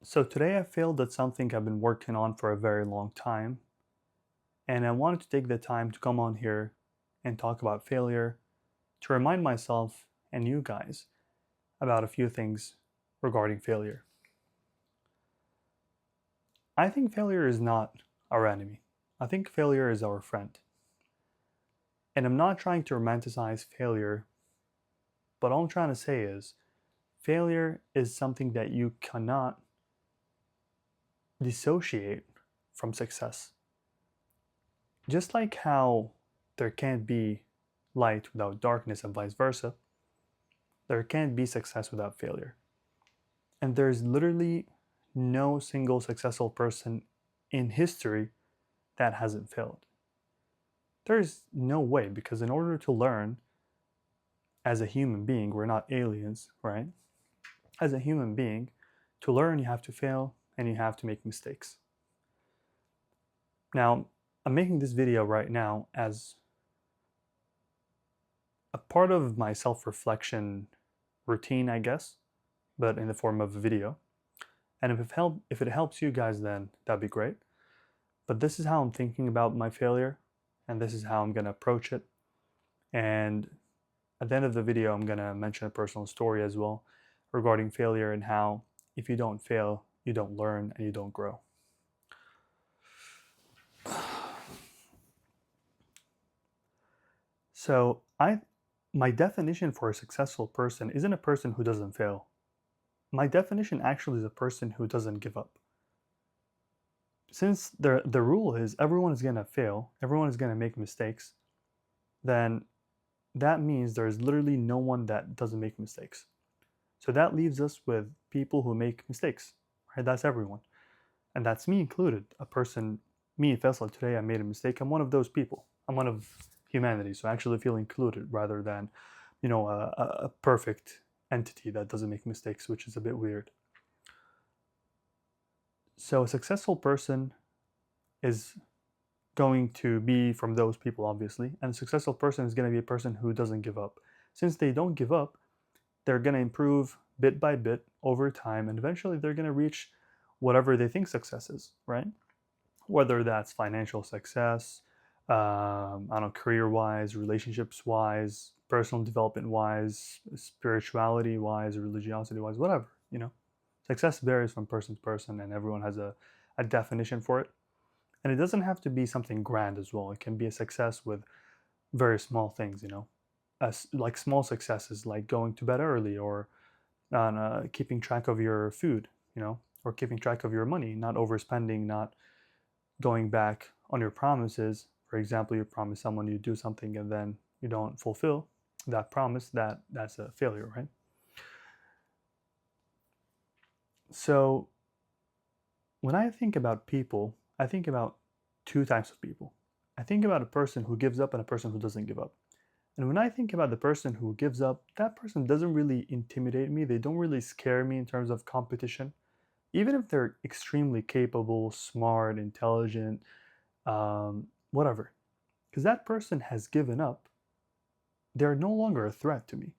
So today I failed at something I've been working on for a very long time, and I wanted to take the time to come on here and talk about failure to remind myself and you guys about a few things regarding failure. I think failure is not our enemy. I think failure is our friend. And I'm not trying to romanticize failure, but all I'm trying to say is failure is something that you cannot dissociate from success. Just like how there can't be light without darkness and vice versa, there can't be success without failure. And there's literally no single successful person in history that hasn't failed. There's no way, because in order to learn as a human being, we're not aliens, right? As a human being, to learn, you have to fail and you have to make mistakes. Now, I'm making this video right now as a part of my self reflection routine, I guess, but in the form of a video. And if it helps you guys, then that'd be great. But this is how I'm thinking about my failure, and this is how I'm going to approach it. And at the end of the video, I'm going to mention a personal story as well regarding failure and how if you don't fail, you don't learn and you don't grow. So, my definition for a successful person isn't a person who doesn't fail. My definition actually is a person who doesn't give up. Since the rule is everyone is going to fail, everyone is going to make mistakes, then that means there's literally no one that doesn't make mistakes. So that leaves us with people who make mistakes, right? That's everyone. And that's me included. Me, Faisal, today I made a mistake. I'm one of those people. I'm one of humanity. So I actually feel included rather than, a perfect entity that doesn't make mistakes, which is a bit weird. So a successful person is going to be from those people, obviously, and a successful person is going to be a person who doesn't give up. Since they don't give up, they're going to improve bit by bit over time, and eventually they're going to reach whatever they think success is, right? Whether that's financial success, I don't know, career-wise, relationships-wise, personal development-wise, spirituality-wise, religiosity-wise, whatever. Success varies from person to person, and everyone has a definition for it. And it doesn't have to be something grand as well. It can be a success with very small things. Like small successes like going to bed early, or keeping track of your food, or keeping track of your money, not overspending, not going back on your promises. For example, you promise someone you do something and then you don't fulfill that promise, that's a failure, right? So when I think about people, I think about two types of people. I think about a person who gives up and a person who doesn't give up. And when I think about the person who gives up, that person doesn't really intimidate me. They don't really scare me in terms of competition. Even if they're extremely capable, smart, intelligent, whatever. Because that person has given up, they're no longer a threat to me.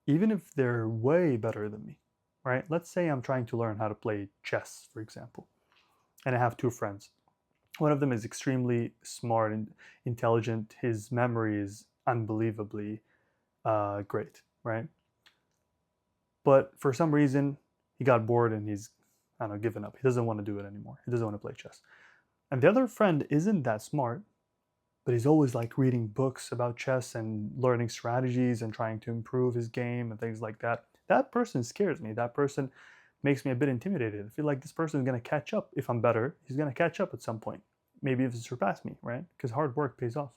Even if they're way better than me, right? Let's say I'm trying to learn how to play chess, for example, and I have two friends. One of them is extremely smart and intelligent. His memory is unbelievably great, right? But for some reason, he got bored and he's, I don't know, given up. He doesn't want to do it anymore. He doesn't want to play chess. And the other friend isn't that smart, but he's always like reading books about chess and learning strategies and trying to improve his game and things like that. That person scares me. That person makes me a bit intimidated. I feel like this person is going to catch up. If I'm better, he's going to catch up at some point. Maybe even surpass me, right? Because hard work pays off.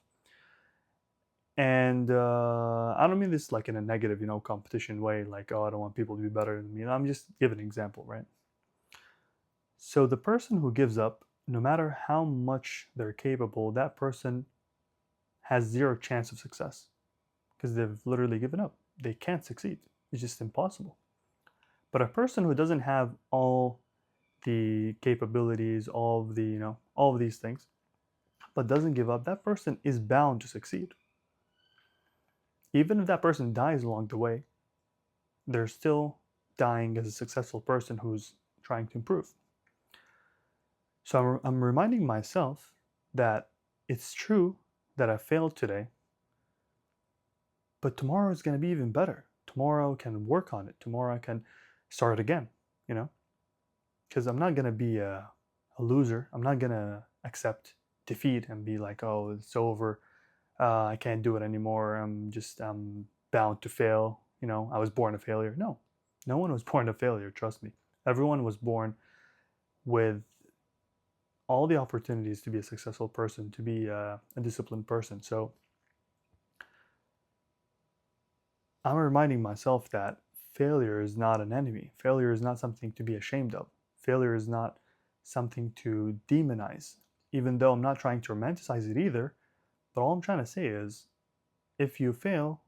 And I don't mean this like in a negative, competition way, like, oh, I don't want people to be better than me. I'm just giving an example, right? So the person who gives up, no matter how much they're capable, that person has zero chance of success because they've literally given up. They can't succeed. It's just impossible. But a person who doesn't have all the capabilities, all of these things, but doesn't give up, that person is bound to succeed. Even if that person dies along the way, they're still dying as a successful person who's trying to improve. So I'm reminding myself that it's true that I failed today, but tomorrow is going to be even better. Tomorrow I can work on it. Tomorrow I can start again, you know? Because I'm not going to be a loser. I'm not going to accept defeat and be like, oh, it's over. I can't do it anymore. I'm bound to fail. You know, I was born a failure. No, no one was born a failure. Trust me. Everyone was born with all the opportunities to be a successful person, to be a disciplined person. So I'm reminding myself that failure is not an enemy. Failure is not something to be ashamed of. Failure is not something to demonize, even though I'm not trying to romanticize it either. But all I'm trying to say is if you fail,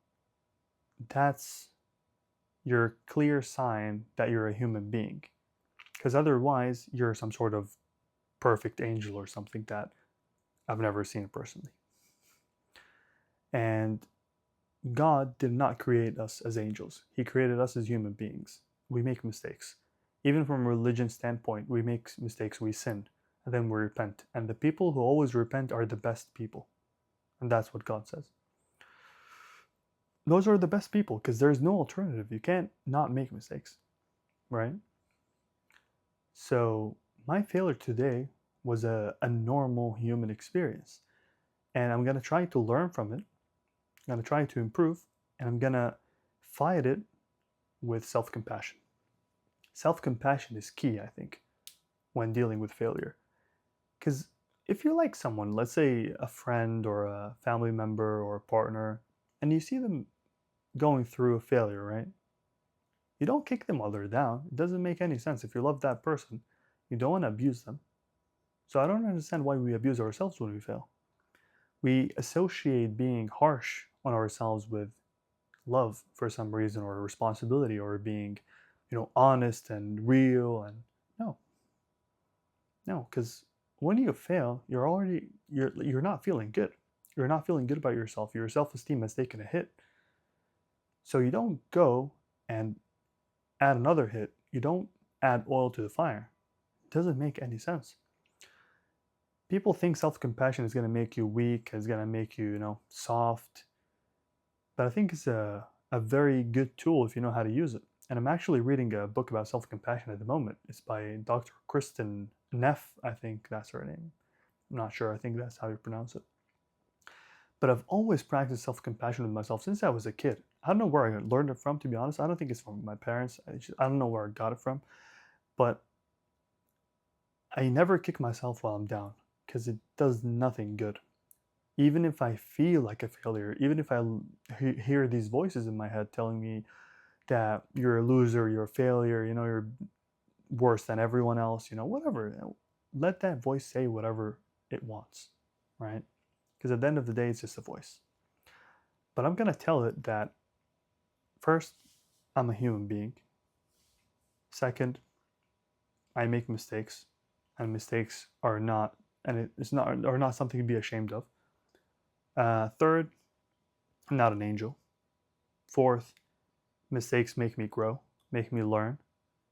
that's your clear sign that you're a human being. Because otherwise, you're some sort of perfect angel or something that I've never seen personally. And God did not create us as angels. He created us as human beings. We make mistakes. Even from a religion standpoint, we make mistakes, we sin, and then we repent. And the people who always repent are the best people. And that's what God says. Those are the best people because there's no alternative. You can't not make mistakes, right? So my failure today was a normal human experience. And I'm going to try to learn from it. I'm going to try to improve. And I'm going to fight it with self-compassion. Self-compassion is key, I think, when dealing with failure. Because if you like someone, let's say a friend or a family member or a partner, and you see them going through a failure, right? You don't kick them while they're down. It doesn't make any sense. If you love that person, you don't want to abuse them. So I don't understand why we abuse ourselves when we fail. We associate being harsh on ourselves with love for some reason, or responsibility, or being, honest and real. And no, no, because when you fail, you're not feeling good. You're not feeling good about yourself. Your self-esteem has taken a hit. So you don't go and add another hit. You don't add oil to the fire. It doesn't make any sense. People think self-compassion is going to make you weak, is going to make you, soft. But I think it's a very good tool if you know how to use it. And I'm actually reading a book about self-compassion at the moment. It's by Dr. Kristen Neff, I think that's her name. I'm not sure. I think that's how you pronounce it. But I've always practiced self-compassion with myself since I was a kid. I don't know where I learned it from, to be honest. I don't think it's from my parents. I don't know where I got it from. But I never kick myself while I'm down because it does nothing good. Even if I feel like a failure, even if I hear these voices in my head telling me that you're a loser, you're a failure, you're worse than everyone else, whatever. Let that voice say whatever it wants, right? Because at the end of the day, it's just a voice. But I'm going to tell it that first, I'm a human being. Second, I make mistakes, and mistakes are not, and it's not, are not something to be ashamed of. Third, I'm not an angel. Fourth, mistakes make me grow, make me learn.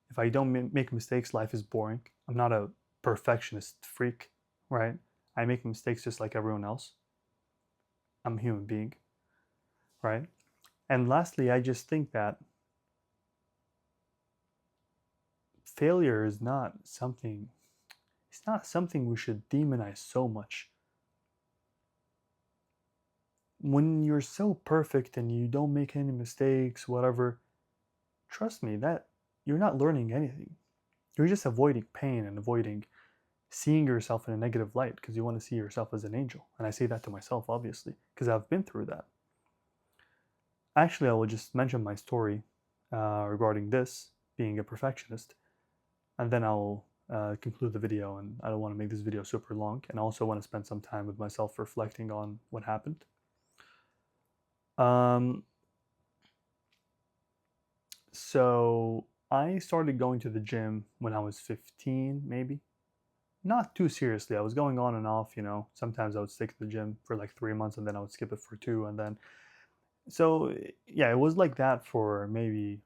If I don't make mistakes, life is boring. I'm not a perfectionist freak, right? I make mistakes just like everyone else. I'm a human being, right? And lastly, I just think that failure is not something, it's not something we should demonize so much. When you're so perfect and you don't make any mistakes, whatever, trust me that you're not learning anything. You're just avoiding pain and avoiding seeing yourself in a negative light because you want to see yourself as an angel. And I say that to myself, obviously, because I've been through that. Actually, I will just mention my story regarding this being a perfectionist, and then I'll conclude the video. And I don't want to make this video super long, and I also want to spend some time with myself reflecting on what happened. So I started going to the gym when I was 15, maybe. Not too seriously. I was going on and off, Sometimes I would stick to the gym for like 3 months and then I would skip it for two. And then, so yeah, it was like that for maybe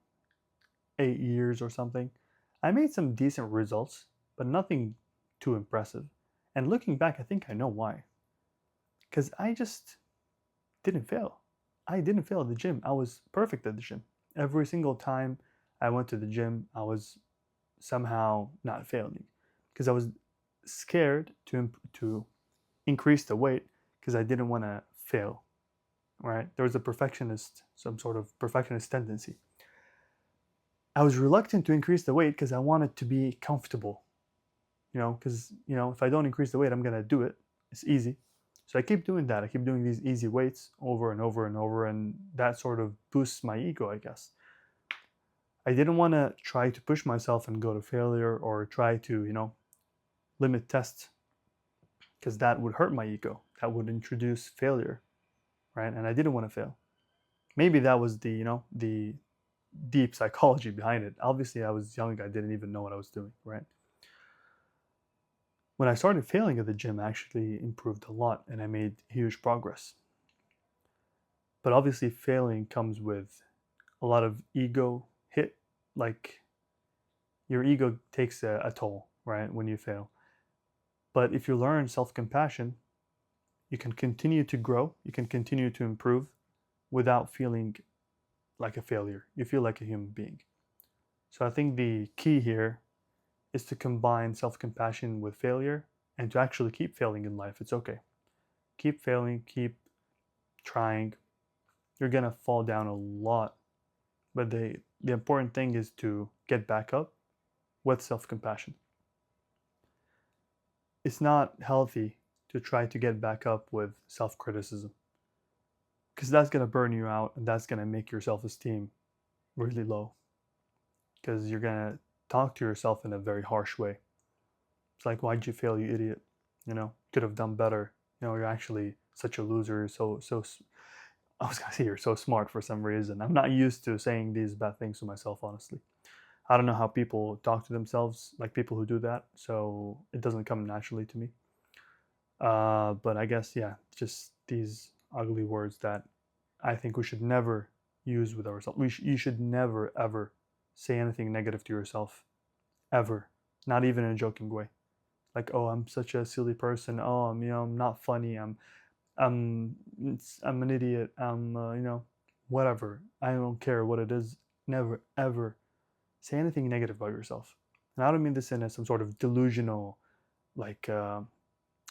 8 years or something. I made some decent results, but nothing too impressive. And looking back, I think I know why. Because I just didn't fail. I didn't fail at the gym. I was perfect at the gym. Every single time I went to the gym, I was somehow not failing because I was scared to increase the weight because I didn't want to fail. Right? There was a perfectionist, some sort of perfectionist tendency. I was reluctant to increase the weight because I wanted to be comfortable. Because if I don't increase the weight, I'm gonna do it. It's easy. So I keep doing that. I keep doing these easy weights over and over and over, and that sort of boosts my ego, I guess. I didn't want to try to push myself and go to failure or try to, limit tests because that would hurt my ego. That would introduce failure, right? And I didn't want to fail. Maybe that was the deep psychology behind it. Obviously, I was young. I didn't even know what I was doing, right? When I started failing at the gym, I actually improved a lot and I made huge progress. But obviously, failing comes with a lot of ego hit. Like your ego takes a toll, right, when you fail. But if you learn self compassion, you can continue to grow, you can continue to improve without feeling like a failure. You feel like a human being. So I think the key here is to combine self compassion with failure and to actually keep failing in life. It's okay. Keep failing, keep trying. You're going to fall down a lot. But the important thing is to get back up with self compassion. It's not healthy to try to get back up with self criticism because that's going to burn you out and that's going to make your self esteem really low because you're going to talk to yourself in a very harsh way. It's like, why'd you fail, you idiot? Could have done better. You're actually such a loser. So I was gonna say you're so smart for some reason. I'm not used to saying these bad things to myself, honestly. I don't know how people talk to themselves, like people who do that. So it doesn't come naturally to me. But I guess, yeah, just these ugly words that I think we should never use with ourselves. You should never, ever say anything negative to yourself, ever. Not even in a joking way. Like, oh, I'm such a silly person. Oh, I'm not funny. I'm, I'm an idiot. Whatever. I don't care what it is. Never, ever say anything negative about yourself. And I don't mean this in some sort of delusional, like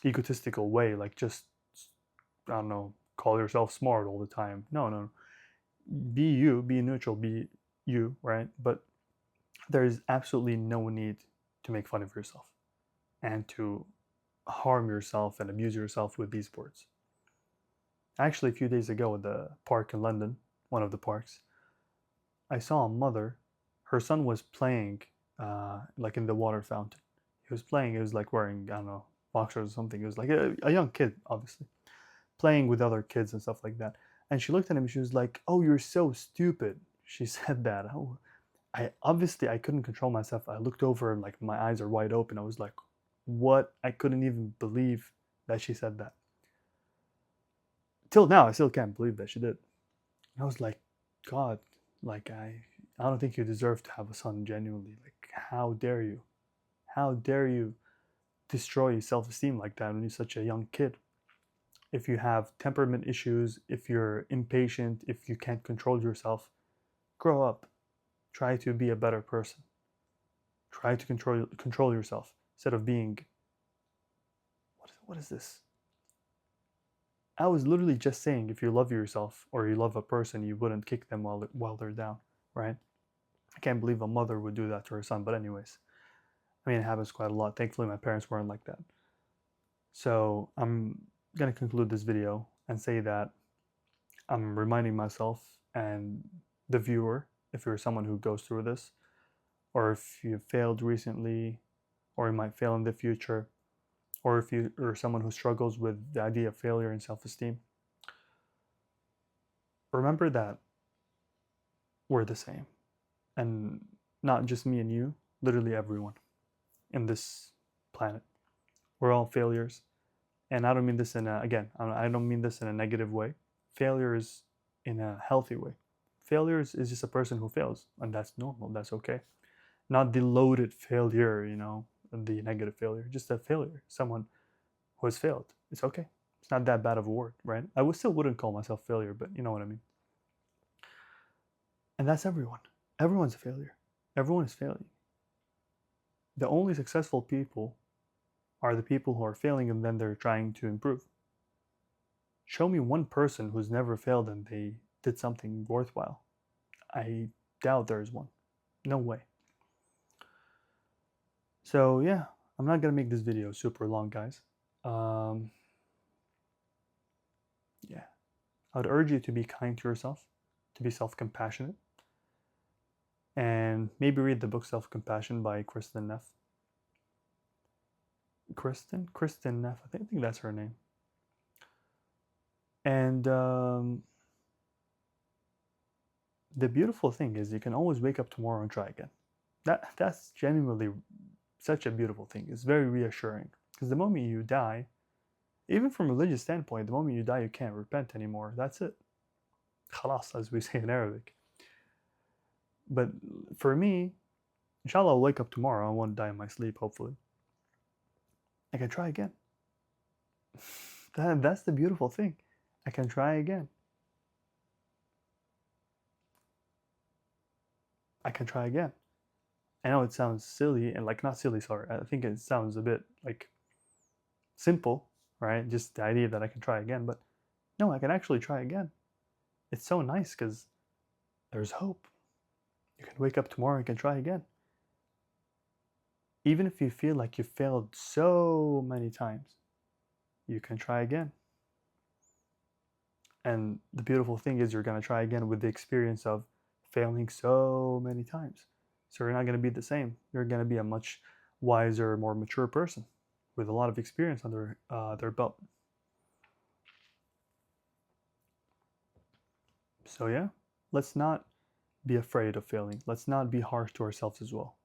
egotistical way. Like just, I don't know, call yourself smart all the time. No, no. Be you. Be neutral. Be you. Right. But there is absolutely no need to make fun of yourself and to harm yourself and abuse yourself with these words. Actually, a few days ago at the park in London, one of the parks, I saw a mother. Her son was playing, like in the water fountain. He was playing. He was like wearing, I don't know, boxers or something. He was like a young kid, obviously, playing with other kids and stuff like that. And she looked at him. And she was like, "Oh, you're so stupid." She said that. Oh, I couldn't control myself. I looked over and like my eyes are wide open. I was like, "What?" I couldn't even believe that she said that. Till now, I still can't believe that she did. And I was like, God, like I don't think you deserve to have a son genuinely. Like, how dare you? How dare you destroy your self-esteem like that when you're such a young kid? If you have temperament issues, if you're impatient, if you can't control yourself, grow up. Try to be a better person. Try to control yourself instead of being what is this? I was literally just saying if you love yourself or you love a person, you wouldn't kick them while they're down, right? I can't believe a mother would do that to her son. But anyways, I mean, it happens quite a lot. Thankfully, my parents weren't like that. So I'm going to conclude this video and say that I'm reminding myself and the viewer, if you're someone who goes through this, or if you failed recently, or you might fail in the future, or if you are someone who struggles with the idea of failure and self-esteem, remember that we're the same. And not just me and you, literally everyone in this planet. We're all failures. And I don't mean this in a, again, I don't mean this in a negative way. Failure is in a healthy way. Failure is just a person who fails, and that's normal. That's okay. not the loaded failure, you know, the negative failure, just a failure, someone who has failed. It's okay. It's not that bad of a word, right? I would still wouldn't call myself failure, but you know what I mean. And that's everyone. Everyone's a failure. Everyone is failing. The only successful people are the people who are failing and then they're trying to improve. Show me one person who's never failed and they did something worthwhile. I doubt there's one. No way. So yeah, I'm not gonna make this video super long, guys. Um, yeah, I would urge you to be kind to yourself, to be self-compassionate, and maybe read the book Self-Compassion by Kristen Neff. Kristen Neff. I think that's her name. And the beautiful thing is you can always wake up tomorrow and try again. That's genuinely such a beautiful thing. It's very reassuring because the moment you die, even from a religious standpoint, the moment you die, you can't repent anymore. That's it. Khalas, as we say in Arabic. But for me, inshallah, I'll wake up tomorrow. I won't die in my sleep, hopefully. I can try again. That's the beautiful thing. I can try again. I can try again. I know it sounds silly and like not silly, sorry. I think it sounds a bit like simple, right? Just the idea that I can try again, but no, I can actually try again. It's so nice because there's hope. You can wake up tomorrow and can try again. Even if you feel like you failed so many times, you can try again. And the beautiful thing is you're going to try again with the experience of failing so many times. So you're not going to be the same. You're going to be a much wiser, more mature person with a lot of experience under their belt. So yeah, let's not be afraid of failing. Let's not be harsh to ourselves as well.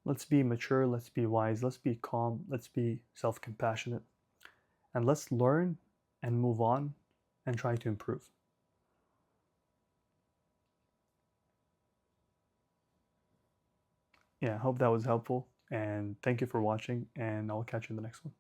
Let's be mature, let's be wise, let's be calm, let's be self-compassionate, and let's learn and move on and try to improve. Yeah, I hope that was helpful, and thank you for watching, and I'll catch you in the next one.